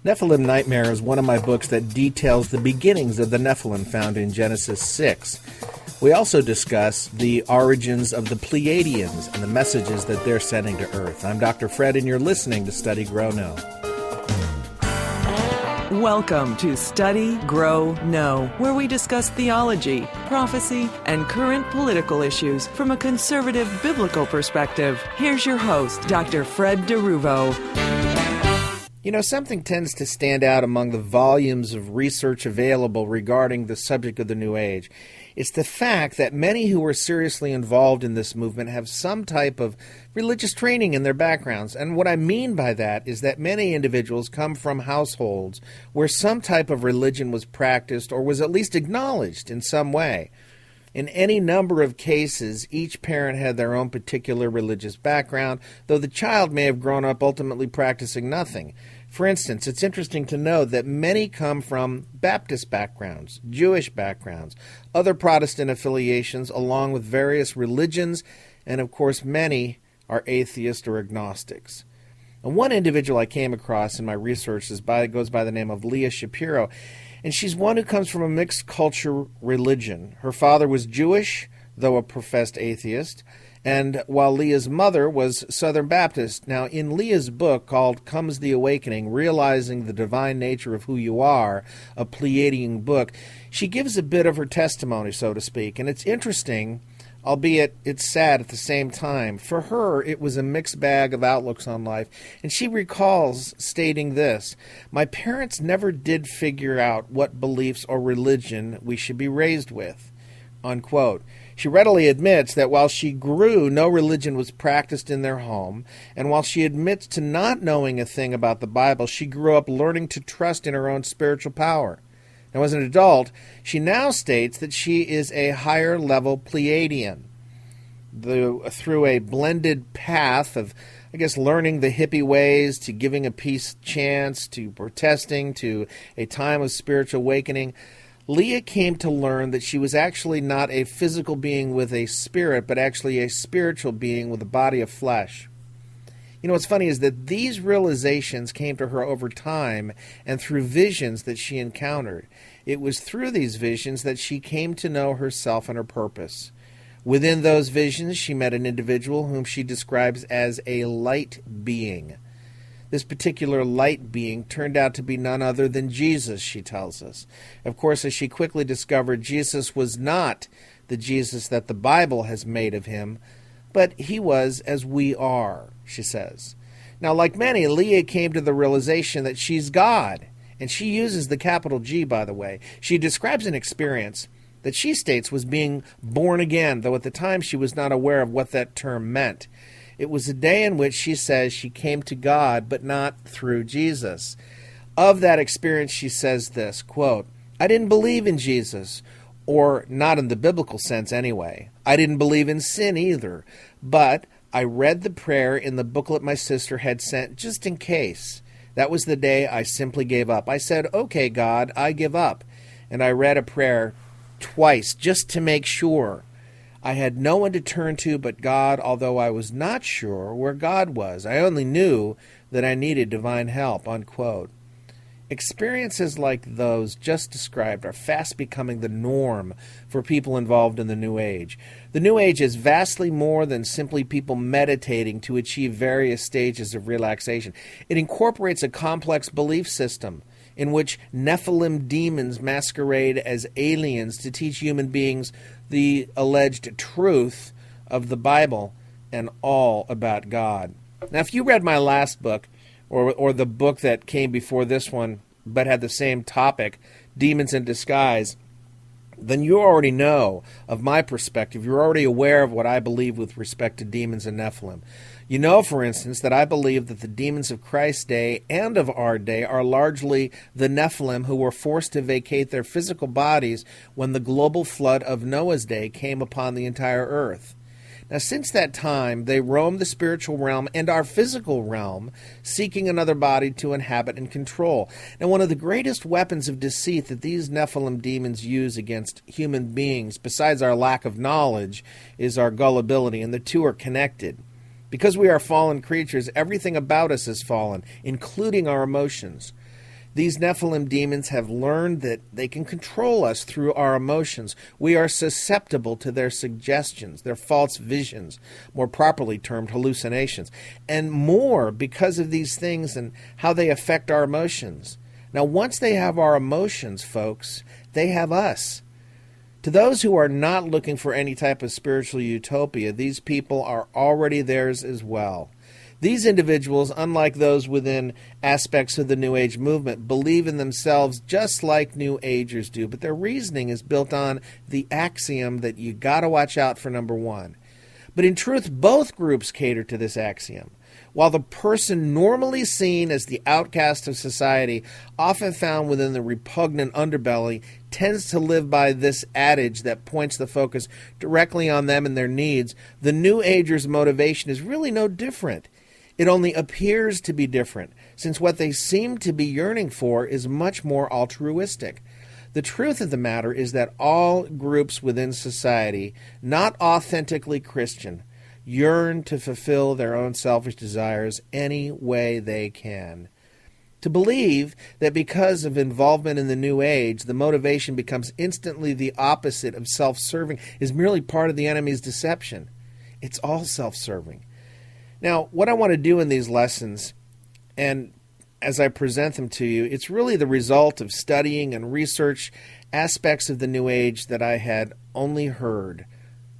Nephilim Nightmare is one of my books that details the beginnings of the Nephilim found in Genesis 6. We also discuss the origins of the Pleiadians and the messages that they're sending to Earth. I'm Dr. Fred, and you're listening to Study, Grow, Know. Welcome to Study, Grow, Know, where we discuss theology, prophecy, and current political issues from a conservative biblical perspective. Here's your host, Dr. Fred DeRuvo. You know, something tends to stand out among the volumes of research available regarding the subject of the New Age. It's the fact that many who are seriously involved in this movement have some type of religious training in their backgrounds. And what I mean by that is that many individuals come from households where some type of religion was practiced or was at least acknowledged in some way. In any number of cases, each parent had their own particular religious background, though the child may have grown up ultimately practicing nothing. For instance, it's interesting to know that many come from Baptist backgrounds, Jewish backgrounds, other Protestant affiliations, along with various religions, and of course many are atheists or agnostics. And one individual I came across in my research goes by the name of Leah Shapiro, and she's one who comes from a mixed culture religion. Her father was Jewish, though a professed atheist, and while Leah's mother was Southern Baptist. Now, in Leah's book called Comes the Awakening, Realizing the Divine Nature of Who You Are, a Pleiadian book, she gives a bit of her testimony, so to speak, and it's interesting, albeit it's sad at the same time. For her, it was a mixed bag of outlooks on life, and she recalls stating this: "My parents never did figure out what beliefs or religion we should be raised with," unquote. She readily admits that while she grew, no religion was practiced in their home, and while she admits to not knowing a thing about the Bible, she grew up learning to trust in her own spiritual power. Now, as an adult, she now states that she is a higher-level Pleiadian. Through a blended path of, learning the hippie ways, to giving a peace chance, to protesting, to a time of spiritual awakening, Leah came to learn that she was actually not a physical being with a spirit, but actually a spiritual being with a body of flesh. You know, what's funny is that these realizations came to her over time and through visions that she encountered. It was through these visions that she came to know herself and her purpose. Within those visions, she met an individual whom she describes as a light being. This particular light being turned out to be none other than Jesus, she tells us. Of course, as she quickly discovered, Jesus was not the Jesus that the Bible has made of him, but he was as we are, she says. Now, like many, Leah came to the realization that she's God, and she uses the capital G, by the way. She describes an experience that she states was being born again, though at the time she was not aware of what that term meant. It was a day in which she says she came to God, but not through Jesus. Of that experience, she says this, quote, "I didn't believe in Jesus, or not in the biblical sense anyway. I didn't believe in sin either, but I read the prayer in the booklet my sister had sent just in case. That was the day I simply gave up. I said, okay, God, I give up. And I read a prayer twice just to make sure. I had no one to turn to but God, although I was not sure where God was. I only knew that I needed divine help," unquote. Experiences like those just described are fast becoming the norm for people involved in the New Age. The New Age is vastly more than simply people meditating to achieve various stages of relaxation. It incorporates a complex belief system in which Nephilim demons masquerade as aliens to teach human beings the alleged truth of the Bible and all about God. Now, if you read my last book, or the book that came before this one, but had the same topic, Demons in Disguise, then you already know of my perspective. You're already aware of what I believe with respect to demons and Nephilim. You know, for instance, that I believe that the demons of Christ's day and of our day are largely the Nephilim who were forced to vacate their physical bodies when the global flood of Noah's day came upon the entire earth. Now, since that time, they roam the spiritual realm and our physical realm, seeking another body to inhabit and control. Now, one of the greatest weapons of deceit that these Nephilim demons use against human beings, besides our lack of knowledge, is our gullibility, and the two are connected. Because we are fallen creatures, everything about us is fallen, including our emotions. These Nephilim demons have learned that they can control us through our emotions. We are susceptible to their suggestions, their false visions, more properly termed hallucinations, and more because of these things and how they affect our emotions. Now, once they have our emotions, folks, they have us. To those who are not looking for any type of spiritual utopia, these people are already theirs as well. These individuals, unlike those within aspects of the New Age movement, believe in themselves just like New Agers do, but their reasoning is built on the axiom that you gotta watch out for number one. But in truth, both groups cater to this axiom. While the person normally seen as the outcast of society, often found within the repugnant underbelly, tends to live by this adage that points the focus directly on them and their needs, the New Agers' motivation is really no different. It only appears to be different, since what they seem to be yearning for is much more altruistic. The truth of the matter is that all groups within society, not authentically Christian, yearn to fulfill their own selfish desires any way they can. To believe that because of involvement in the New Age, the motivation becomes instantly the opposite of self-serving is merely part of the enemy's deception. It's all self-serving. Now, what I want to do in these lessons, and as I present them to you, it's really the result of studying and research aspects of the New Age that I had only heard,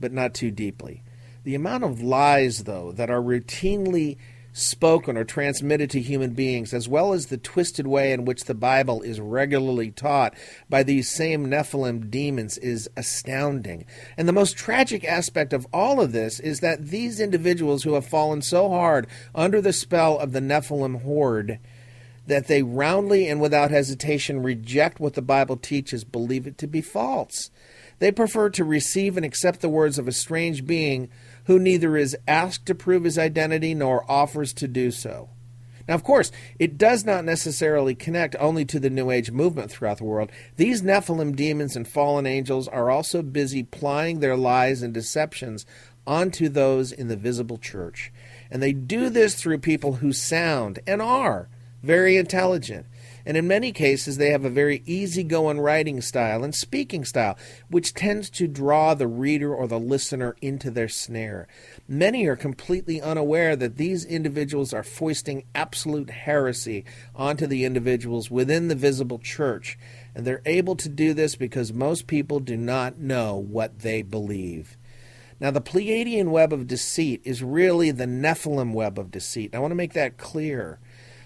but not too deeply. The amount of lies, though, that are routinely spoken or transmitted to human beings, as well as the twisted way in which the Bible is regularly taught by these same Nephilim demons, is astounding. And the most tragic aspect of all of this is that these individuals who have fallen so hard under the spell of the Nephilim horde that they roundly and without hesitation reject what the Bible teaches, believe it to be false. They prefer to receive and accept the words of a strange being who neither is asked to prove his identity nor offers to do so. Now, of course, it does not necessarily connect only to the New Age movement throughout the world. These Nephilim demons and fallen angels are also busy plying their lies and deceptions onto those in the visible church. And they do this through people who sound and are very intelligent. And in many cases, they have a very easygoing writing style and speaking style, which tends to draw the reader or the listener into their snare. Many are completely unaware that these individuals are foisting absolute heresy onto the individuals within the visible church. And they're able to do this because most people do not know what they believe. Now, the Pleiadian web of deceit is really the Nephilim web of deceit. I want to make that clear.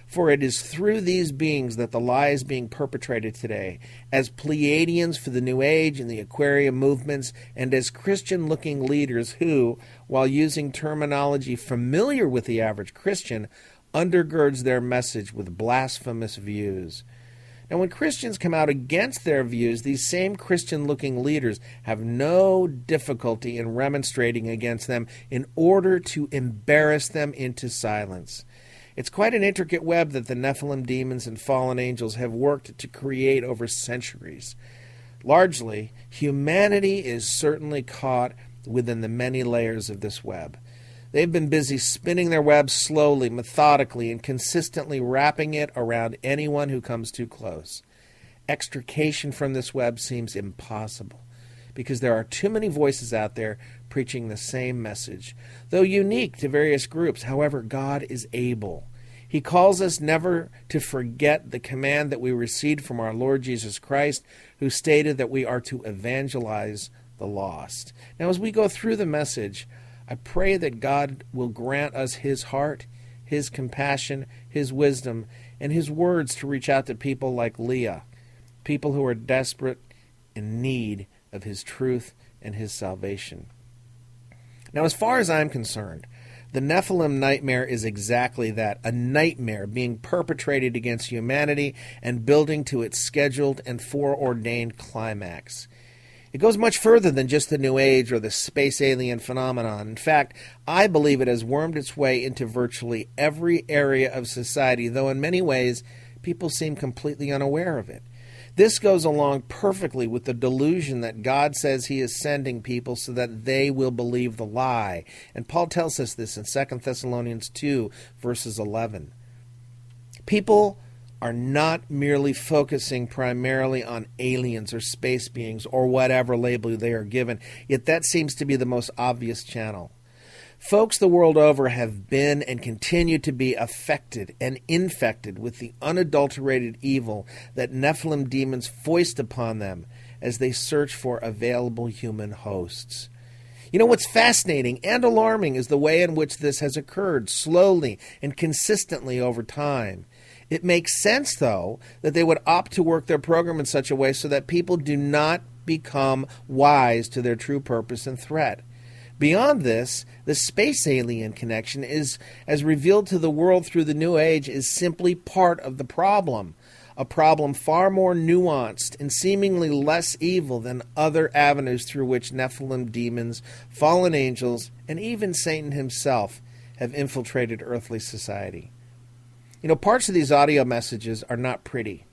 For it is through these beings that the lie is being perpetrated today, as Pleiadians for the New Age and the Aquarian movements, and as Christian-looking leaders who, while using terminology familiar with the average Christian, undergirds their message with blasphemous views. Now, when Christians come out against their views, these same Christian-looking leaders have no difficulty in remonstrating against them in order to embarrass them into silence. It's quite an intricate web that the Nephilim demons and fallen angels have worked to create over centuries. Largely, humanity is certainly caught within the many layers of this web. They've been busy spinning their web slowly, methodically, and consistently wrapping it around anyone who comes too close. Extrication from this web seems impossible, because there are too many voices out there preaching the same message. Though unique to various groups, however, God is able. He calls us never to forget the command that we received from our Lord Jesus Christ, who stated that we are to evangelize the lost. Now, as we go through the message, I pray that God will grant us His heart, His compassion, His wisdom, and His words to reach out to people like Leah, people who are desperate in need of His truth and His salvation. Now, as far as I'm concerned, the Nephilim nightmare is exactly that, a nightmare being perpetrated against humanity and building to its scheduled and foreordained climax. It goes much further than just the New Age or the space alien phenomenon. In fact, I believe it has wormed its way into virtually every area of society, though in many ways people seem completely unaware of it. This goes along perfectly with the delusion that God says He is sending people so that they will believe the lie. And Paul tells us this in 2 Thessalonians 2, verses 11. People are not merely focusing primarily on aliens or space beings or whatever label they are given, yet that seems to be the most obvious channel. Folks the world over have been and continue to be affected and infected with the unadulterated evil that Nephilim demons foist upon them as they search for available human hosts. You know, what's fascinating and alarming is the way in which this has occurred slowly and consistently over time. It makes sense, though, that they would opt to work their program in such a way so that people do not become wise to their true purpose and threat. Beyond this, the space alien connection is, as revealed to the world through the New Age, is simply part of the problem. A problem far more nuanced and seemingly less evil than other avenues through which Nephilim demons, fallen angels, and even Satan himself have infiltrated earthly society. You know, parts of these audio messages are not pretty,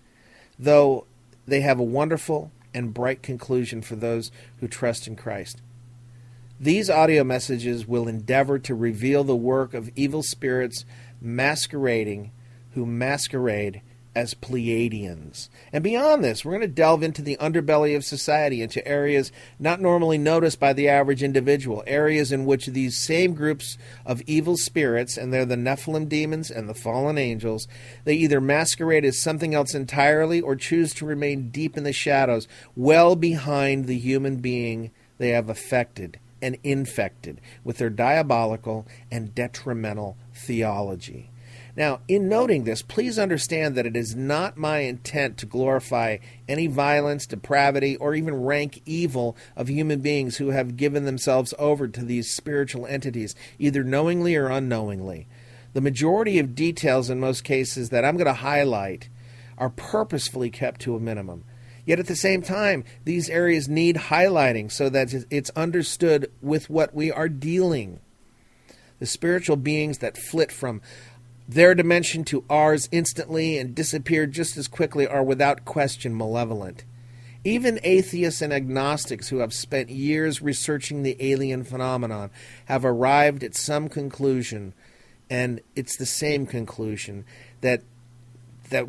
though they have a wonderful and bright conclusion for those who trust in Christ. These audio messages will endeavor to reveal the work of evil spirits who masquerade as Pleiadians. And beyond this, we're going to delve into the underbelly of society, into areas not normally noticed by the average individual, areas in which these same groups of evil spirits, and they're the Nephilim demons and the fallen angels, they either masquerade as something else entirely or choose to remain deep in the shadows, well behind the human being they have affected and infected with their diabolical and detrimental theology. Now, in noting this, please understand that it is not my intent to glorify any violence, depravity, or even rank evil of human beings who have given themselves over to these spiritual entities, either knowingly or unknowingly. The majority of details in most cases that I'm going to highlight are purposefully kept to a minimum. Yet at the same time, these areas need highlighting so that it's understood with what we are dealing. The spiritual beings that flit from their dimension to ours instantly and disappear just as quickly are without question malevolent. Even atheists and agnostics who have spent years researching the alien phenomenon have arrived at some conclusion, and it's the same conclusion that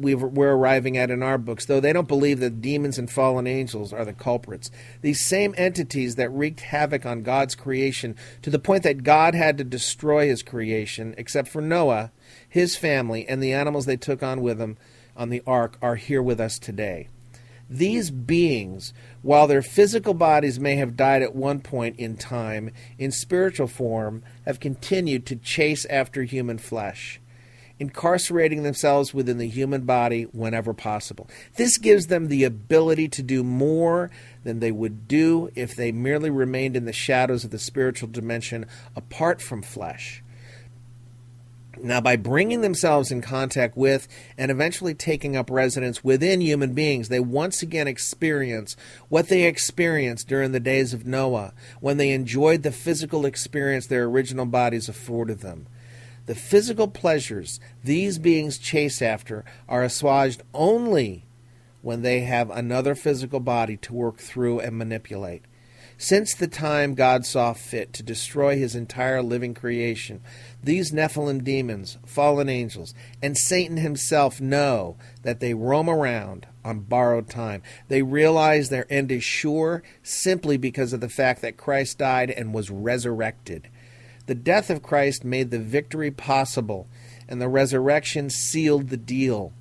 we're arriving at in our books, though they don't believe that demons and fallen angels are the culprits. These same entities that wreaked havoc on God's creation to the point that God had to destroy his creation, except for Noah, his family, and the animals they took on with him on the ark, are here with us today. These beings, while their physical bodies may have died at one point in time, in spiritual form, have continued to chase after human flesh, incarcerating themselves within the human body whenever possible. This gives them the ability to do more than they would do if they merely remained in the shadows of the spiritual dimension apart from flesh. Now, by bringing themselves in contact with and eventually taking up residence within human beings, they once again experience what they experienced during the days of Noah, when they enjoyed the physical experience their original bodies afforded them. The physical pleasures these beings chase after are assuaged only when they have another physical body to work through and manipulate. Since the time God saw fit to destroy his entire living creation, these Nephilim demons, fallen angels, and Satan himself know that they roam around on borrowed time. They realize their end is sure simply because of the fact that Christ died and was resurrected. The death of Christ made the victory possible, and the resurrection sealed the deal.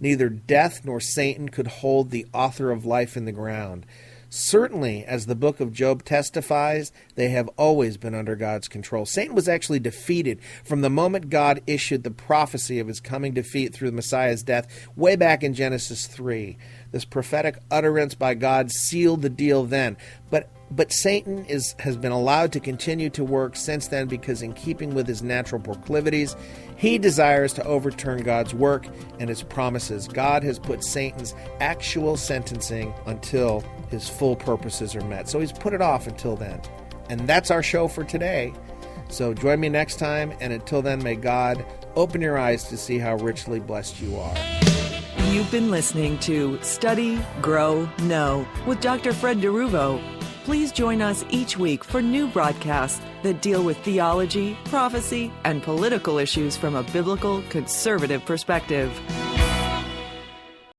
Neither death nor Satan could hold the author of life in the ground. Certainly, as the book of Job testifies, they have always been under God's control. Satan was actually defeated from the moment God issued the prophecy of his coming defeat through the Messiah's death way back in Genesis 3. This prophetic utterance by God sealed the deal then. But Satan has been allowed to continue to work since then because, in keeping with his natural proclivities, he desires to overturn God's work and his promises. God has put Satan's actual sentencing until his full purposes are met. So he's put it off until then. And that's our show for today. So join me next time, and until then, may God open your eyes to see how richly blessed you are. You've been listening to Study, Grow, Know with Dr. Fred DeRuvo. Please join us each week for new broadcasts that deal with theology, prophecy, and political issues from a biblical, conservative perspective.